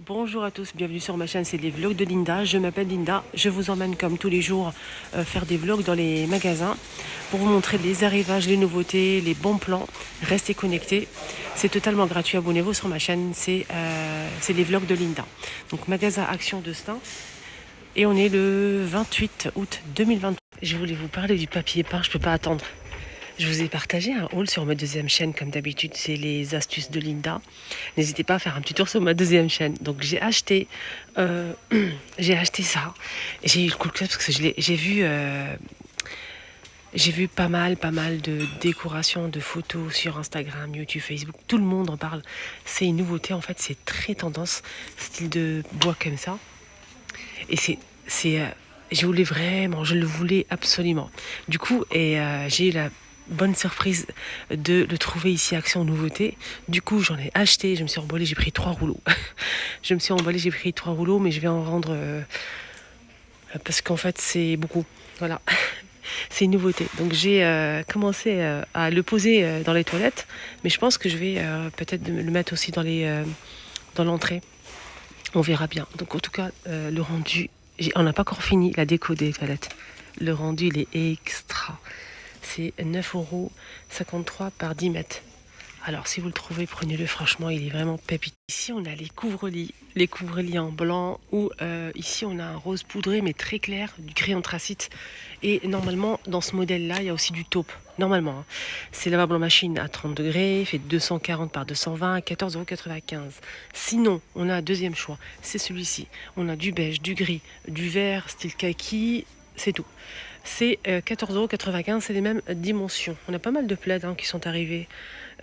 Bonjour à tous, bienvenue sur ma chaîne, c'est les vlogs de Linda. Je m'appelle Linda, je vous emmène comme tous les jours faire des vlogs dans les magasins pour vous montrer les arrivages, les nouveautés, les bons plans. Restez connectés, c'est totalement gratuit, abonnez-vous sur ma chaîne, c'est les vlogs de Linda. Donc magasin Action de Stein et on est le 28 août 2023. Je voulais vous parler du papier peint, je peux pas attendre. Je vous ai partagé un haul sur ma deuxième chaîne, comme d'habitude, c'est les astuces de Linda. N'hésitez pas à faire un petit tour sur ma deuxième chaîne. Donc j'ai acheté ça. J'ai eu le coup de cœur parce que j'ai vu pas mal de décorations, de photos sur Instagram, YouTube, Facebook. Tout le monde en parle. C'est une nouveauté, en fait, c'est très tendance, style de bois comme ça. Et je le voulais absolument. Du coup, j'ai eu la bonne surprise de le trouver ici Action Nouveauté. Du coup, j'en ai acheté, je me suis emballée, j'ai pris 3 rouleaux. J'ai pris 3 rouleaux, mais je vais en rendre parce qu'en fait, c'est beaucoup. Voilà. C'est une nouveauté. Donc j'ai commencé à le poser dans les toilettes, mais je pense que je vais peut-être le mettre aussi dans l'entrée. On verra bien. Donc en tout cas, le rendu, on n'a pas encore fini la déco des toilettes. Le rendu, il est extra. C'est 9,53 € par 10 mètres. Alors si vous le trouvez, prenez-le, franchement, il est vraiment pépite. Ici, on a les couvre-lits. Les couvre-lits en blanc ou ici, on a un rose poudré mais très clair, du gris anthracite. Et normalement, dans ce modèle-là, il y a aussi du taupe. Normalement, hein. C'est lavable en machine à 30 degrés, fait 240 par 220 à 14,95 €. Sinon, on a un deuxième choix, c'est celui-ci. On a du beige, du gris, du vert, style kaki, c'est tout. C'est 14,95 €, c'est les mêmes dimensions. On a pas mal de plaids qui sont arrivés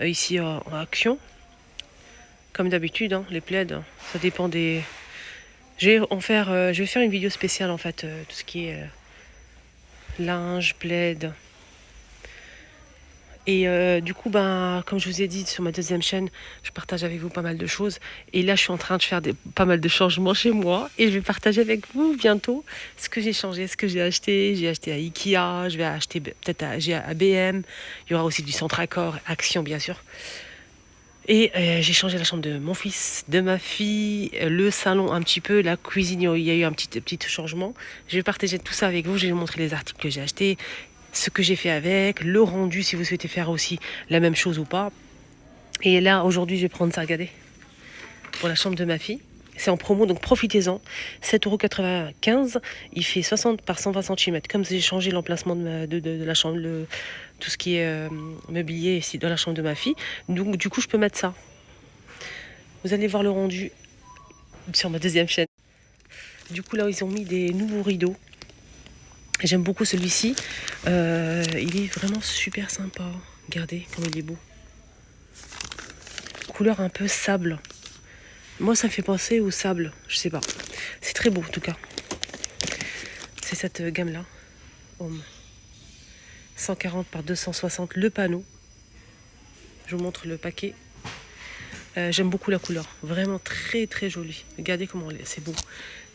ici en Action. Comme d'habitude, les plaids, ça dépend des... Je vais faire une vidéo spéciale en fait, tout ce qui est linge, plaid. Et du coup, comme je vous ai dit sur ma deuxième chaîne, je partage avec vous pas mal de choses. Et là, je suis en train de faire pas mal de changements chez moi. Et je vais partager avec vous bientôt ce que j'ai changé, ce que j'ai acheté. J'ai acheté à Ikea, je vais acheter peut-être à BM. Il y aura aussi du Centracor, Action bien sûr. Et j'ai changé la chambre de mon fils, de ma fille, le salon un petit peu, la cuisine, il y a eu un petit changement. Je vais partager tout ça avec vous, je vais vous montrer les articles que j'ai achetés, ce que j'ai fait avec, le rendu si vous souhaitez faire aussi la même chose ou pas. Et là, aujourd'hui, je vais prendre ça, regardez, pour la chambre de ma fille. C'est en promo, donc profitez-en. 7,95 €. Il fait 60 par 120 cm. Comme j'ai changé l'emplacement de la chambre, tout ce qui est mobilier ici dans la chambre de ma fille. Donc du coup, je peux mettre ça. Vous allez voir le rendu sur ma deuxième chaîne. Du coup, là, ils ont mis des nouveaux rideaux. J'aime beaucoup celui-ci. Il est vraiment super sympa. Regardez comme il est beau. Couleur un peu sable. Moi, ça me fait penser au sable. Je sais pas. C'est très beau en tout cas. C'est cette gamme-là. Homme. 140 par 260 le panneau. Je vous montre le paquet. J'aime beaucoup la couleur. Vraiment très très jolie. Regardez comment c'est beau.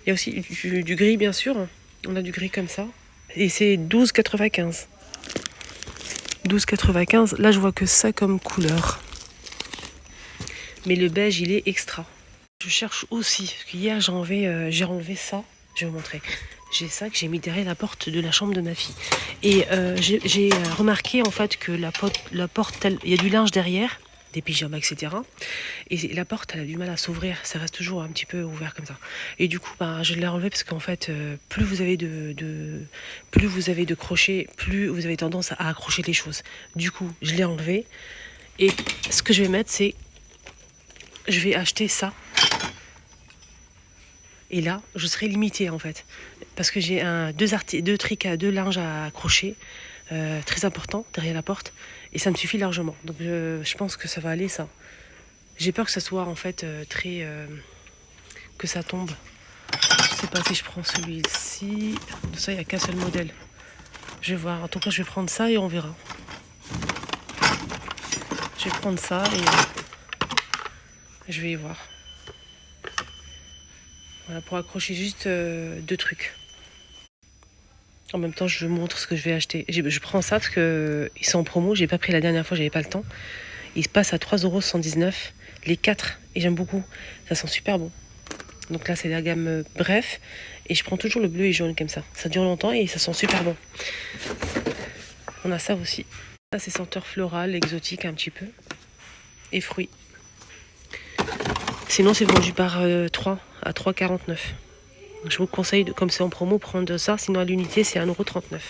Il y a aussi du gris bien sûr. On a du gris comme ça. Et c'est 12,95 €. 12,95 €. Là, je vois que ça comme couleur. Mais le beige, il est extra. Je cherche aussi. Parce qu'hier, j'ai enlevé ça. Je vais vous montrer. J'ai ça que j'ai mis derrière la porte de la chambre de ma fille. Et j'ai remarqué en fait que la porte, il y a du linge derrière, des pyjamas, etc. Et la porte, elle a du mal à s'ouvrir. Ça reste toujours un petit peu ouvert comme ça. Et du coup, je l'ai enlevé parce qu'en fait, plus vous avez de crochets, plus vous avez tendance à accrocher les choses. Du coup, je l'ai enlevé. Et ce que je vais mettre, c'est... Je vais acheter ça. Et là, je serai limitée en fait. Parce que j'ai deux linges à accrocher, très important, derrière la porte. Et ça me suffit largement. Donc je pense que ça va aller ça. J'ai peur que ça soit en fait que ça tombe. Je sais pas si je prends celui-ci. De ça, il n'y a qu'un seul modèle. Je vais voir. En tout cas, je vais prendre ça et on verra. Je vais prendre ça et je vais y voir. Voilà, pour accrocher juste 2 trucs. En même temps, je vous montre ce que je vais acheter. Je prends ça parce qu'ils sont en promo. J'ai pas pris la dernière fois, j'avais pas le temps. Ils se passent à 3,79 € les 4. Et j'aime beaucoup. Ça sent super bon. Donc là, c'est la gamme bref. Et je prends toujours le bleu et jaune comme ça. Ça dure longtemps et ça sent super bon. On a ça aussi. Ça, c'est senteur florale, exotique un petit peu. Et fruits. Sinon, c'est vendu par 3 à 3,49. Je vous conseille, comme c'est en promo, prendre ça. Sinon, à l'unité, c'est 1,39 €.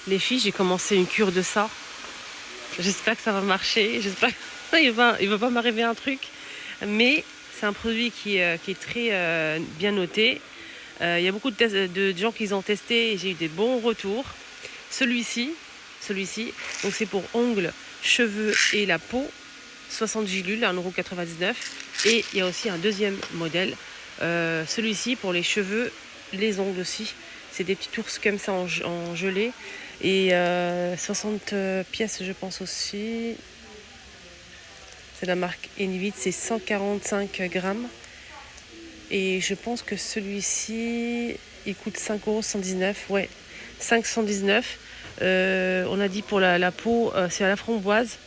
Les filles, j'ai commencé une cure de ça. J'espère que ça va marcher. J'espère qu'il va pas m'arriver un truc. Mais c'est un produit qui est très bien noté. Il y a beaucoup de gens qui ont testé et j'ai eu des bons retours. Celui-ci, donc c'est pour ongles, cheveux et la peau. 60 gilules, 1,99 €. Et il y a aussi un deuxième modèle. Celui-ci pour les cheveux, les ongles aussi. C'est des petits ours comme ça en gelée. Et 60 pièces, je pense aussi. C'est la marque Enivit, c'est 145 grammes. Et je pense que celui-ci, il coûte 5,119 €. Ouais, 5,119 €. On a dit pour la peau, c'est à la framboise.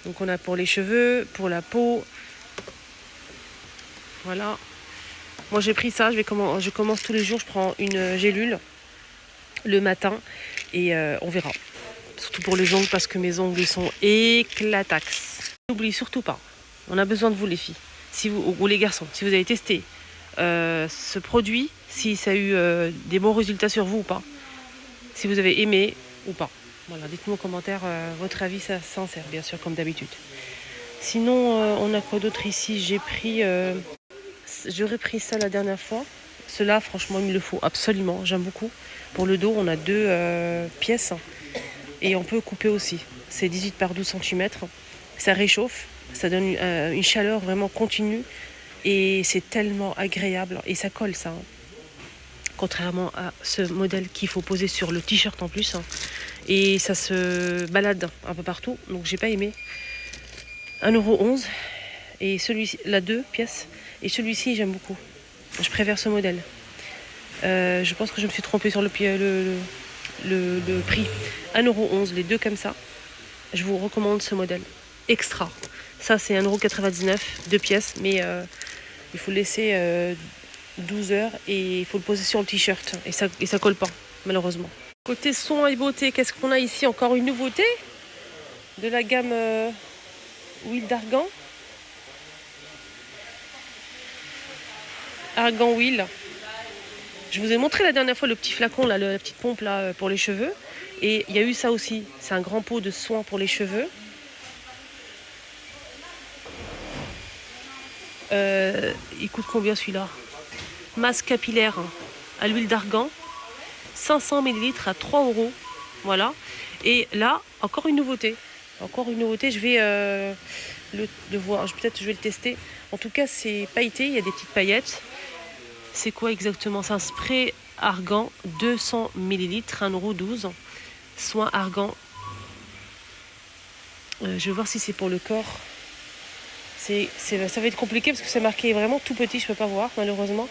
Donc on a pour les cheveux, pour la peau. Voilà. Moi j'ai pris ça, je commence tous les jours, je prends une gélule le matin et on verra. Surtout pour les ongles parce que mes ongles ils sont éclatax. N'oubliez surtout pas, on a besoin de vous les filles, ou les garçons, si vous avez testé ce produit, si ça a eu des bons résultats sur vous ou pas, si vous avez aimé ou pas. Voilà, dites-moi en commentaire votre avis, ça sincère bien sûr comme d'habitude. Sinon on a quoi d'autre ici, j'aurais pris ça la dernière fois. Cela franchement il me le faut absolument, j'aime beaucoup. Pour le dos on a 2 pièces et on peut couper aussi. C'est 18 par 12 cm. Ça réchauffe, ça donne une chaleur vraiment continue et c'est tellement agréable et ça colle ça. Contrairement à ce modèle qu'il faut poser sur le t-shirt en plus. Et ça se balade un peu partout, donc j'ai pas aimé. 1,11 € et celui-ci, la 2 pièces, et celui-ci j'aime beaucoup. Je préfère ce modèle. Je pense que je me suis trompée sur le prix. 1,11 €, les deux comme ça. Je vous recommande ce modèle. Extra. Ça c'est 1,99 €, 2 pièces, mais il faut laisser 12 heures et il faut le poser sur le t-shirt. Et ça colle pas, malheureusement. Côté soin et beauté, qu'est-ce qu'on a ici? Encore une nouveauté de la gamme huile d'argan. Argan huile. Je vous ai montré la dernière fois le petit flacon, là, la petite pompe là, pour les cheveux. Et il y a eu ça aussi. C'est un grand pot de soin pour les cheveux. Il coûte combien celui-là? Masque capillaire à l'huile d'argan. 500 ml à 3 €. Voilà. Et là, encore une nouveauté. Je vais le voir. Peut-être je vais le tester. En tout cas, c'est pailleté. Il y a des petites paillettes. C'est quoi exactement? C'est un spray argan, 200 ml, 1,12 €. Soin argan. Je vais voir si c'est pour le corps. Ça va être compliqué parce que c'est marqué vraiment tout petit. Je ne peux pas voir, malheureusement.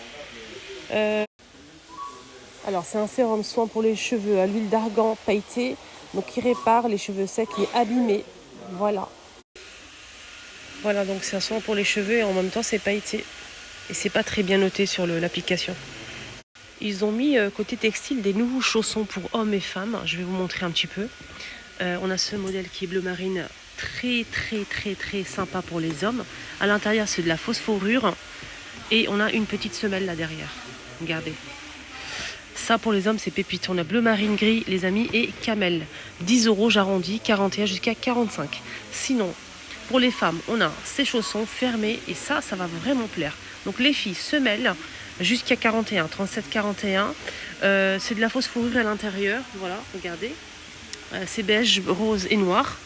Alors, c'est un sérum soin pour les cheveux à l'huile d'argan pailleté. Donc, qui répare les cheveux secs et abîmés. Voilà. Voilà, donc c'est un soin pour les cheveux et en même temps, c'est pailleté. Et c'est pas très bien noté sur l'application. Ils ont mis côté textile des nouveaux chaussons pour hommes et femmes. Je vais vous montrer un petit peu. On a ce modèle qui est bleu marine, très sympa pour les hommes. À l'intérieur, c'est de la fausse fourrure. Et on a une petite semelle là derrière. Regardez. Ça pour les hommes, c'est pépite. On a bleu marine gris, les amis, et camel. 10 €, j'arrondis, 41 jusqu'à 45. Sinon, pour les femmes, on a ces chaussons fermés et ça va vraiment plaire. Donc les filles, semelles jusqu'à 41, 37-41. C'est de la fausse fourrure à l'intérieur. Voilà, regardez. C'est beige, rose et noir.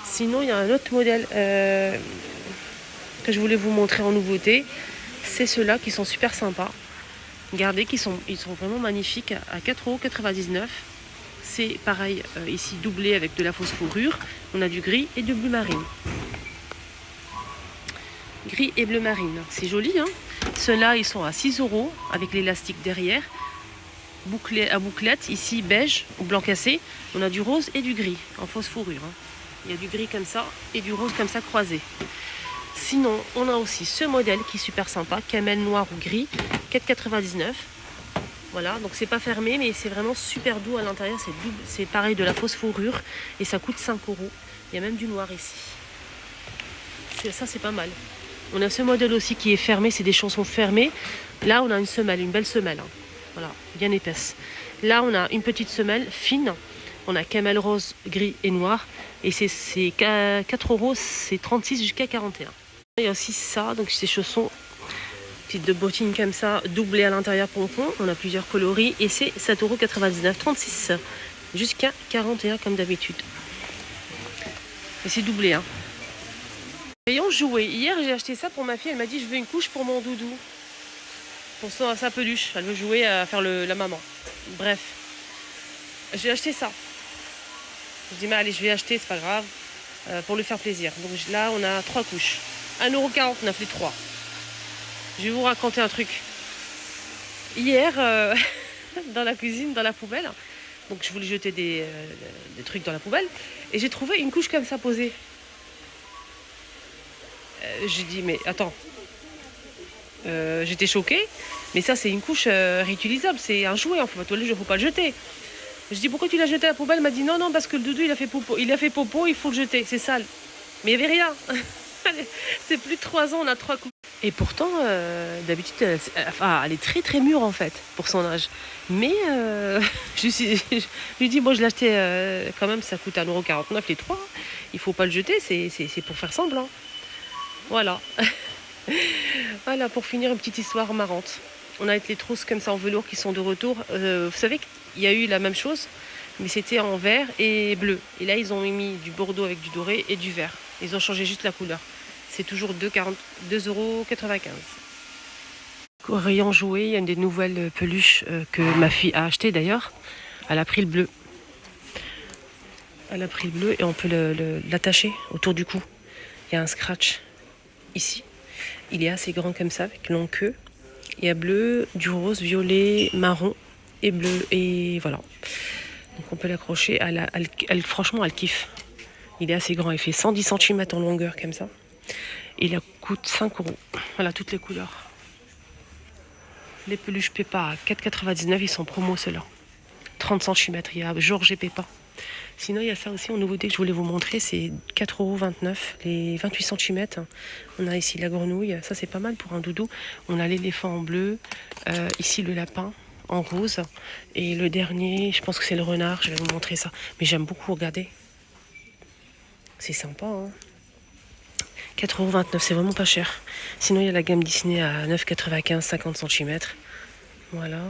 Sinon, il y a un autre modèle que je voulais vous montrer en nouveauté. C'est ceux-là qui sont super sympas. Regardez, ils sont vraiment magnifiques à 4,99 €. C'est pareil, ici doublé avec de la fausse fourrure. On a du gris et du bleu marine. Gris et bleu marine, c'est joli, hein. Ceux-là, ils sont à 6 € avec l'élastique derrière. Bouclé à bouclette, ici beige ou blanc cassé. On a du rose et du gris en fausse fourrure. Hein. Il y a du gris comme ça et du rose comme ça croisé. Sinon, on a aussi ce modèle qui est super sympa, camel noir ou gris, 4,99 €. Voilà, donc c'est pas fermé, mais c'est vraiment super doux à l'intérieur. C'est double, c'est pareil de la fausse fourrure et ça coûte 5 €. Il y a même du noir ici. Ça, c'est pas mal. On a ce modèle aussi qui est fermé, c'est des chaussons fermés. Là, on a une semelle, une belle semelle. Hein. Voilà, bien épaisse. Là, on a une petite semelle fine. On a camel rose, gris et noir. Et c'est 4 €, c'est 36 jusqu'à 41. Il y a aussi ça, donc ces chaussons petites de bottines comme ça, doublées à l'intérieur pompon. On a plusieurs coloris et c'est 7,99 €, 36 jusqu'à 41 comme d'habitude. Et c'est doublé. Hein. Rayon jouets. Hier, j'ai acheté ça pour ma fille. Elle m'a dit je veux une couche pour mon doudou. Pour sa peluche. Elle veut jouer à faire la maman. Bref. J'ai acheté ça. Je dis mais allez, je vais acheter, c'est pas grave. Pour lui faire plaisir. Donc là, on a 3 couches. 1,49 € les 3. Je vais vous raconter un truc. Hier, dans la cuisine, dans la poubelle, donc je voulais jeter des trucs dans la poubelle, et j'ai trouvé une couche comme ça posée. J'ai dit, mais attends. J'étais choquée, mais ça, c'est une couche réutilisable. C'est un jouet, en fait. Il ne faut pas le jeter. Je dis, pourquoi tu l'as jeté à la poubelle? Elle m'a dit, non, parce que le doudou, il a fait popo, il faut le jeter. C'est sale. Mais il n'y avait rien. C'est plus de 3 ans, on a 3 couches. Et pourtant, d'habitude, elle est très très mûre en fait, pour son âge. Mais je lui dis, bon, je l'ai acheté quand même, ça coûte 1,49 € les 3. Il faut pas le jeter, c'est pour faire semblant. Voilà. Voilà, pour finir, une petite histoire marrante. On a les trousses comme ça en velours qui sont de retour. Vous savez qu'il y a eu la même chose, mais c'était en vert et bleu. Et là, ils ont mis du bordeaux avec du doré et du vert. Ils ont changé juste la couleur. C'est toujours 2,95 €. Au rayon jouet, il y a des nouvelles peluches que ma fille a achetées d'ailleurs. Elle a pris le bleu. Elle a pris le bleu et on peut l'attacher autour du cou. Il y a un scratch ici. Il est assez grand comme ça, avec longue queue. Il y a bleu, du rose, violet, marron et bleu. Et voilà. Donc on peut l'accrocher. Franchement, elle kiffe. Il est assez grand. Il fait 110 cm en longueur comme ça. Et il coûte 5 €. Voilà, toutes les couleurs. Les peluches Peppa à 4,99 €. Ils sont promo ceux-là. 30 cm. Il y a Georges et Peppa. Sinon, il y a ça aussi en nouveauté que je voulais vous montrer. C'est 4,29 €. Les 28 cm. On a ici la grenouille. Ça, c'est pas mal pour un doudou. On a l'éléphant en bleu. Ici, le lapin en rose. Et le dernier, je pense que c'est le renard. Je vais vous montrer ça. Mais j'aime beaucoup, regardez. C'est sympa, hein. 4,29 €, c'est vraiment pas cher. Sinon, il y a la gamme Disney à 9,95 €, 50 cm. Voilà.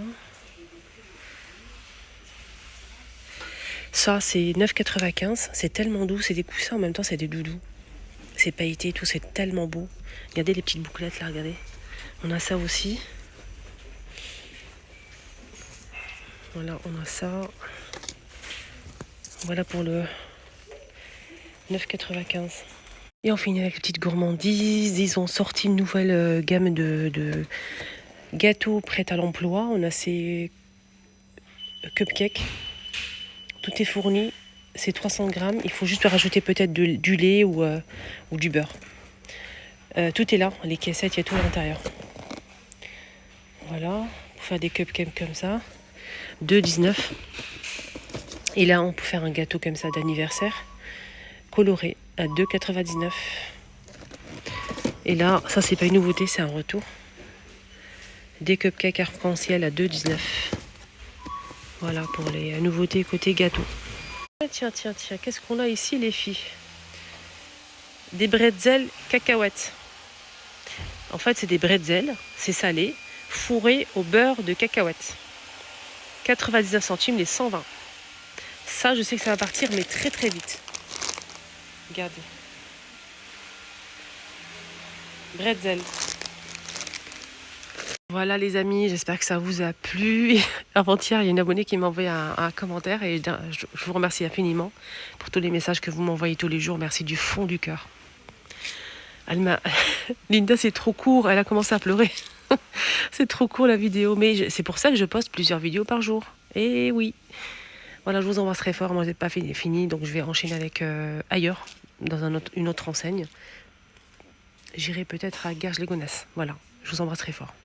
Ça, c'est 9,95 €. C'est tellement doux. C'est des coussins, en même temps, c'est des doudous. C'est pailleté et tout, c'est tellement beau. Regardez les petites bouclettes, là, regardez. On a ça aussi. Voilà, on a ça. Voilà pour le 9,95 €. Et on finit avec une petite gourmandise. Ils ont sorti une nouvelle gamme de gâteaux prêts à l'emploi. On a ces cupcakes. Tout est fourni. C'est 300 grammes. Il faut juste rajouter peut-être du lait ou du beurre. Tout est là. Les caissettes, il y a tout à l'intérieur. Voilà. Pour faire des cupcakes comme ça. 2,19 €. Et là, on peut faire un gâteau comme ça d'anniversaire. Coloré à 2,99 €. Et là, ça c'est pas une nouveauté, c'est un retour. Des cupcakes arc-en-ciel à 2,19 €. Voilà pour les nouveautés côté gâteau. Tiens, qu'est-ce qu'on a ici les filles? Des bretzels cacahuètes. En fait, c'est des bretzels, c'est salé, fourré au beurre de cacahuètes. 99 centimes les 120. Ça, je sais que ça va partir, mais très très vite. Regardez. Bretzel. Voilà les amis, j'espère que ça vous a plu. Avant-hier, il y a une abonnée qui m'a envoyé un commentaire et je vous remercie infiniment pour tous les messages que vous m'envoyez tous les jours. Merci du fond du cœur. Linda, c'est trop court, elle a commencé à pleurer. C'est trop court la vidéo, mais c'est pour ça que je poste plusieurs vidéos par jour. Et oui. Voilà, je vous embrasse très fort. Moi, vous n'êtes pas fini, donc je vais enchaîner avec ailleurs, dans une autre enseigne. J'irai peut-être à Garges-les-Gonesse. Voilà, je vous embrasse très fort.